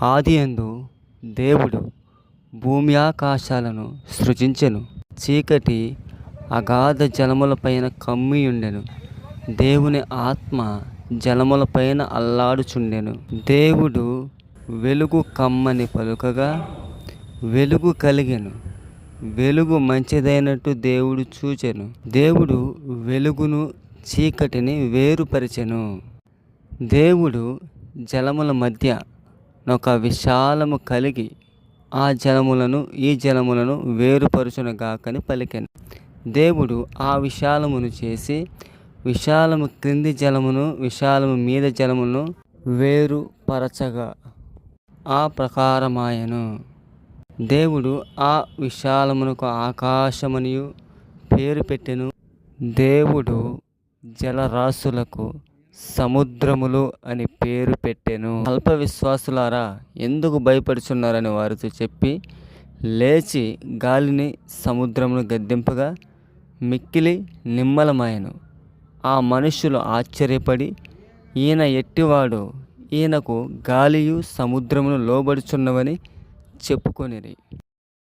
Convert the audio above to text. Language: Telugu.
ఆదియందు దేవుడు భూమి ఆకాశాలను సృజించెను. చీకటి అగాధ జలములపైన కమ్మియుండెను. దేవుని ఆత్మ జలములపైన అల్లాడుచుండెను. దేవుడు వెలుగు కమ్మని పలుకగా వెలుగు కలిగెను. వెలుగు మంచిదైనట్టు దేవుడు చూచెను. దేవుడు వెలుగును చీకటిని వేరుపరిచెను. దేవుడు జలముల మధ్య ఒక విశాలము కలిగి ఆ జలములను ఈ జలములను వేరుపరుచునుగాకని పలికెను. దేవుడు ఆ విశాలమును చేసి విశాలము క్రింది జలమును విశాలము మీద జలమును వేరుపరచగా ఆ ప్రకారమాయెను. దేవుడు ఆ విశాలమునకు ఆకాశమనియు పేరు పెట్టెను. దేవుడు జలరాశులకు సముద్రములు అని పేరు పెట్టెను. అల్ప విశ్వాసులారా, ఎందుకు భయపడుచున్నారని వారితో చెప్పి లేచి గాలిని సముద్రమును గద్దింపగా మిక్కిలి నిమ్మలమాయెను. ఆ మనుష్యులు ఆశ్చర్యపడి, ఈయన ఎట్టివాడు, ఈయనకు గాలియు సముద్రమును లోబడుచున్నవని చెప్పుకొనిరి.